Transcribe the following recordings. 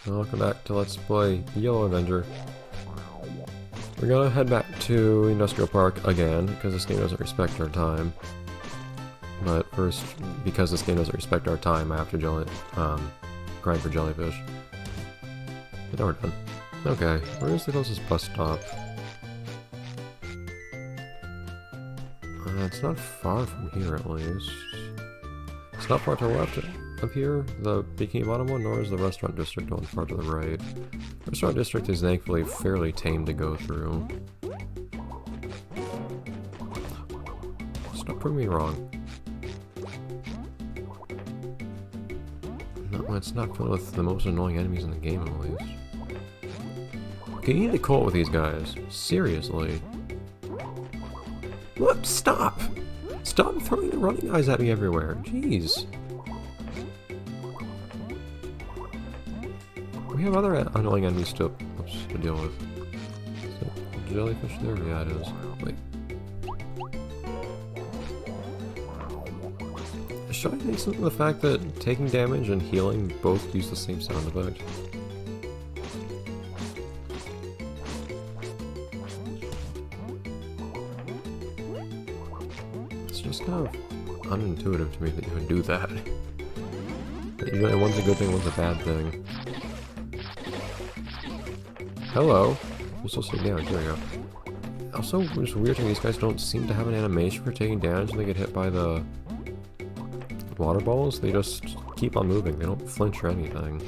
Welcome back to Let's Play Yellow Avenger. We're gonna head back to Industrial Park again, because this game doesn't respect our time. But first, because this game doesn't respect our time, I have to grind for jellyfish. But now we're done. Okay, where's the closest bus stop? It's not far from here, at least. It's not far to the left of here, the Bikini Bottom one, nor is the Restaurant District one far to the right. Restaurant District is thankfully fairly tame to go through. Stop proving me wrong. No, it's not filled with the most annoying enemies in the game, at least. Okay, you need to call it with these guys. Seriously. What? Stop! Stop throwing the running eyes at me everywhere. Jeez. We have other annoying enemies to deal with. Is that jellyfish there? Yeah, it is. Wait. Should I think something of the fact that taking damage and healing both use the same sound effect? It's just kind of unintuitive to me that you would do that. Usually one's a good thing, one's a bad thing. Hello. I'm supposed to take damage. There we go. Also, it's weird to me, these guys don't seem to have an animation for taking damage when they get hit by the water balls. They just keep on moving. They don't flinch or anything.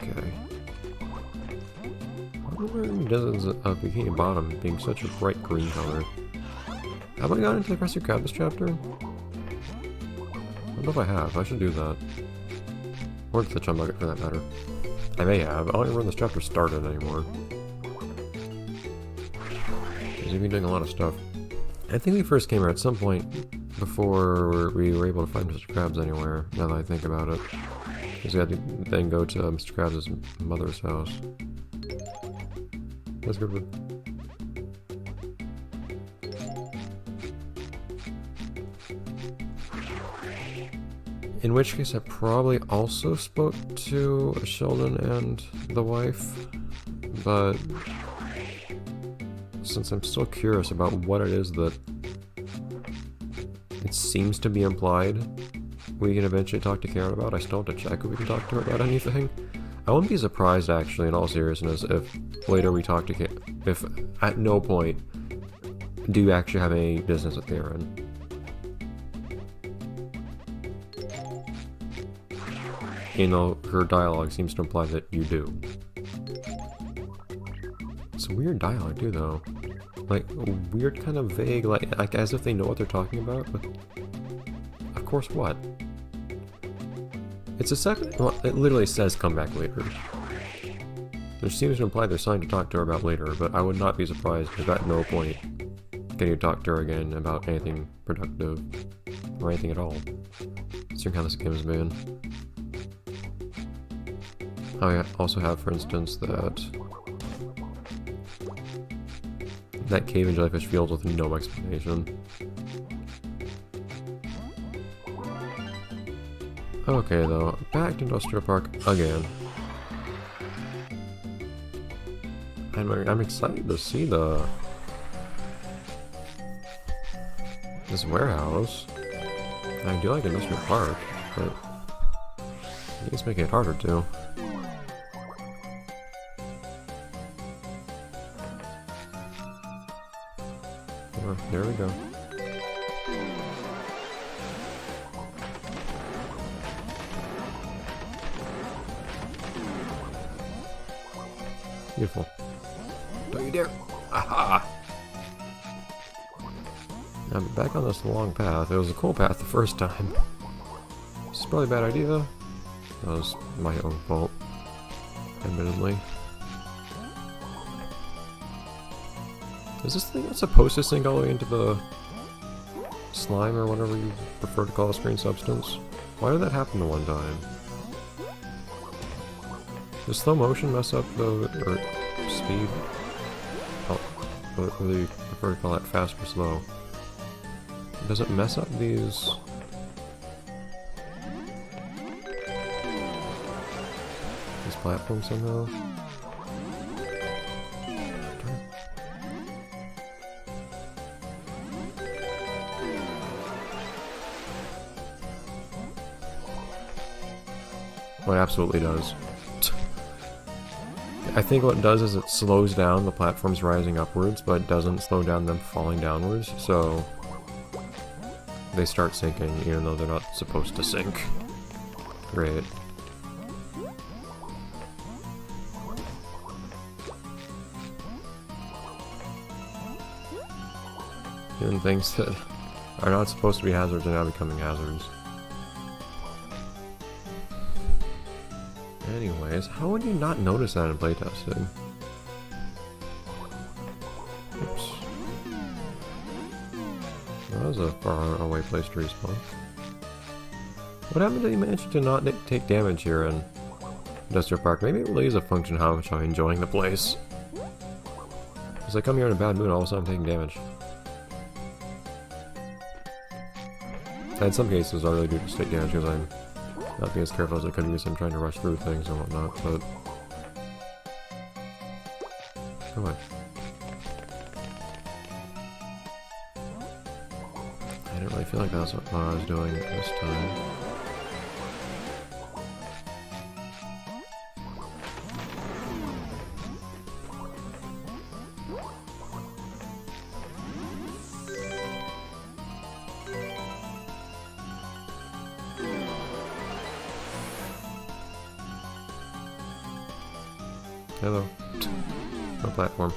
Okay. I wonder what does a Bikini Bottom being such a bright green color. Have I gotten into the Krusty Krab this chapter? I don't know if I have. I should do that. Or the Chum Bucket for that matter. I may have. I don't even remember when this chapter started anymore. Because we've been doing a lot of stuff. I think we first came here at some point before we were able to find Mr. Krabs anywhere, now that I think about it. Because we had to then go to Mr. Krabs' mother's house. That's good. In which case I probably also spoke to Sheldon and the wife, but since I'm still curious about what it is that it seems to be implied we can eventually talk to Karen about, I still have to check if we can talk to her about anything. I wouldn't be surprised, actually, in all seriousness, if later we talk to Karen, if at no point do you actually have any business with Karen. You know, her dialogue seems to imply that you do. It's a weird dialogue too, though. Like, weird kind of vague, like as if they know what they're talking about, but of course what? It's a second, well, it literally says come back later. There seems to imply they're starting to talk to her about later, but I would not be surprised if at no point can you talk to her again about anything productive, or anything at all. Considering how this game has been. I also have, for instance, that cave in Jellyfish Fields with no explanation. Okay, though, back to Industrial Park again. I'm excited to see this warehouse. I do like Industrial Park, but it's making it harder too. There we go. Beautiful. Don't you dare! Aha! I'm back on this long path. It was a cool path the first time. This is probably a bad idea. That was my own fault, admittedly. Is this thing not supposed to sink all the way into the slime or whatever you prefer to call a green substance? Why did that happen the one time? Does slow motion mess up the or speed? Oh, whether you prefer to call that fast or slow. Does it mess up these? These platforms somehow? Oh, it absolutely does. I think what it does is it slows down the platforms rising upwards, but doesn't slow down them falling downwards, so they start sinking even though they're not supposed to sink. Great. Even things that are not supposed to be hazards are now becoming hazards. Anyways, how would you not notice that in playtesting? Oops. That was a far away place to respawn. What happened to you managing to not take damage here in Industrial Park? Maybe it really is a function of how much I'm enjoying the place. Because I come here in a bad mood, all of a sudden I'm taking damage. And in some cases I really do just take damage because I'm not being as careful as I could be because I'm trying to rush through things and whatnot, but... Come on. I didn't really feel like that's what I was doing this time. Hello. No platform.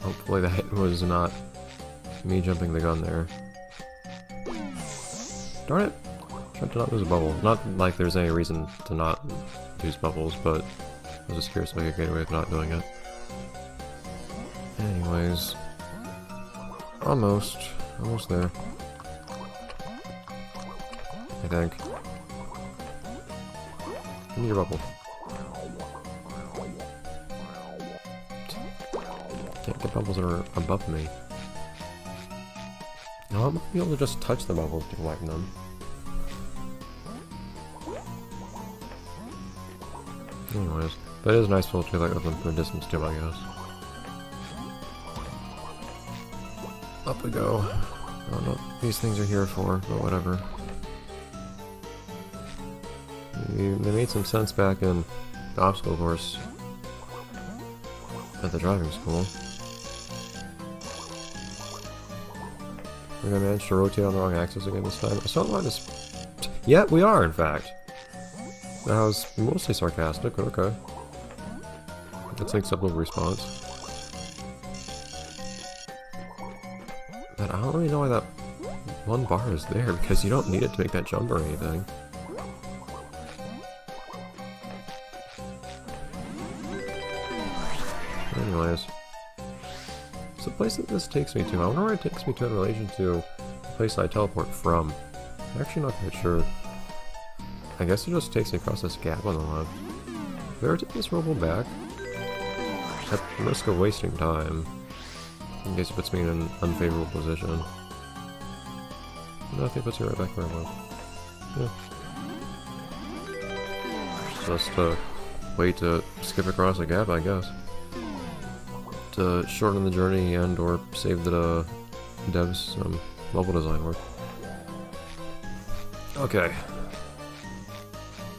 Hopefully that was not me jumping the gun there. Darn it! Tried to not lose a bubble. Not like there's any reason to not use bubbles, but I was just curious if I could get away with not doing it. Anyways. Almost there. I think. Give me your bubble. Can't get bubbles that are above me. No, I'm be able to just touch the bubbles to collect them. Anyways, but it is nice to collect them from a distance too, I guess. Up we go. I don't know what these things are here for, but whatever. They made some sense back in the obstacle course at the driving school. We're gonna manage to rotate on the wrong axis again this time. I still want to. Yeah, we are, in fact. That was mostly sarcastic, but okay. That's an acceptable response. But I don't really know why that one bar is there, because you don't need it to make that jump or anything. Anyways. So the place that this takes me to, I wonder where it takes me to in relation to the place I teleport from. I'm actually not quite sure. I guess it just takes me across this gap on the left. If I ever take this robo back, at the risk of wasting time, in case it puts me in an unfavorable position. No, I think it puts me right back where I was. Yeah. Just a way to skip across a gap, I guess. To shorten the journey and or save the devs some level design work. Okay. I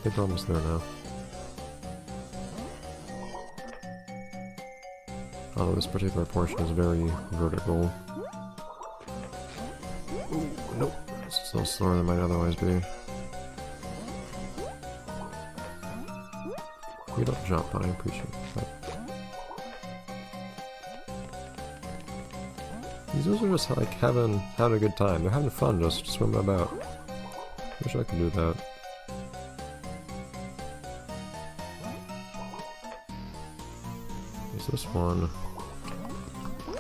think we're almost there now. Although this particular portion is very vertical. Ooh, nope. It's still slower than it might otherwise be. You don't jump, but I appreciate that. These dudes are just like having a good time. They're having fun just swimming about. Wish I could do that. Is this one?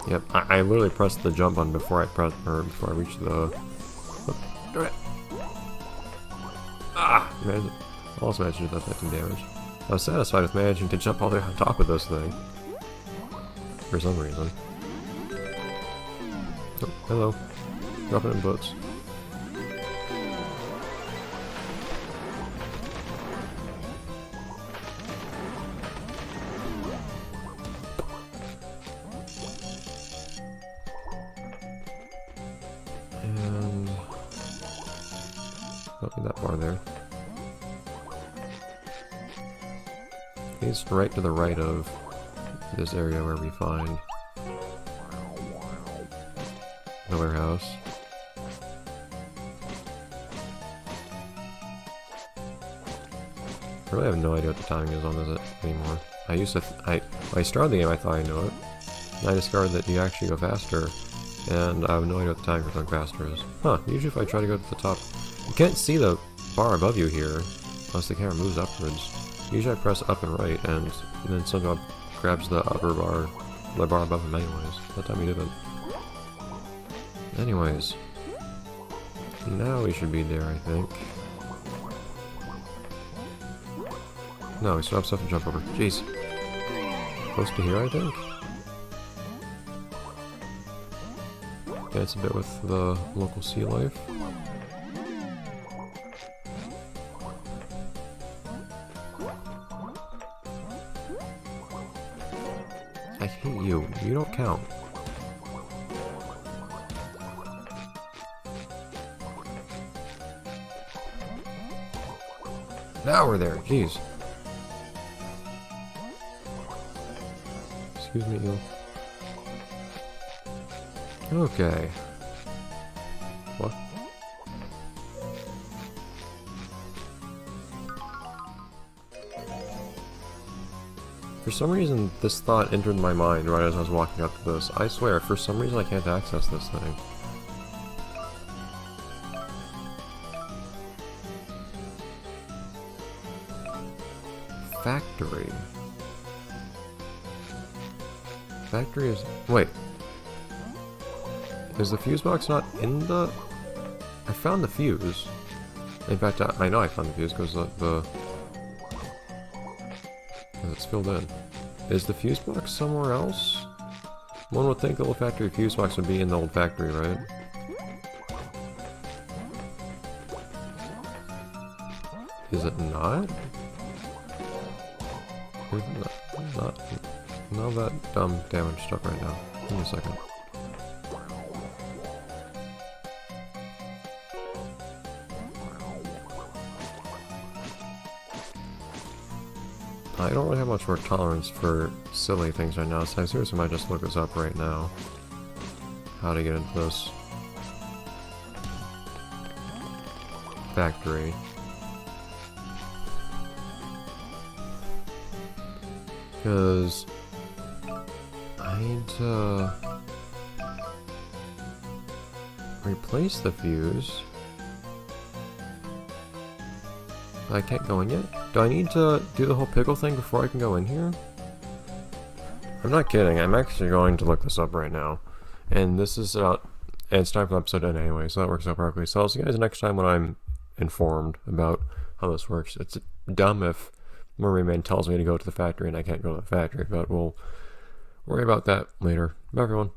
Yep, I literally pressed the jump button before I reached the. Oh, darn it! Ah, Also managed to do that 15 damage. I was satisfied with managing to jump all the way on top of this thing. For some reason. Oh, hello. Dropping in boots. And don't need that bar there. He's right to the right of this area where we find the warehouse. I really have no idea what the timing is on this anymore. I used to, when I started the game I thought I knew it, and I discovered that you actually go faster, and I have no idea what the timing for going faster is. Huh, usually if I try to go to the top, you can't see the bar above you here, unless the camera moves upwards. Usually I press up and right, and then Spongebob grabs the upper bar, the bar above him anyways. That time he didn't. Anyways. Now we should be there, I think. No, we still have stuff to jump over. Jeez. Close to here, I think? Dance a bit with the local sea life. I hate you. You don't count. Now we're there. Jeez. Excuse me, you. Okay. What? For some reason, this thought entered my mind right as I was walking up to this. I swear, for some reason I can't access this thing. Factory. Factory is... Wait. Is the fuse box not in the... I found the fuse. In fact, I know I found the fuse because because it's filled in. Is the fuse box somewhere else? One would think the old factory fuse box would be in the old factory, right? Is it not? Not that dumb damage stuff right now. Give me a second. I don't really have much more tolerance for silly things right now, so I seriously might just look this up right now. How to get into this factory. Because I need to replace the fuse. I can't go in yet? Do I need to do the whole pickle thing before I can go in here? I'm not kidding, I'm actually going to look this up right now. And this is and it's time for the episode to end anyway, so that works out perfectly. So I'll see you guys next time when I'm informed about how this works. It's dumb if Mermaid tells me to go to the factory and I can't go to the factory, but we'll worry about that later. Bye everyone.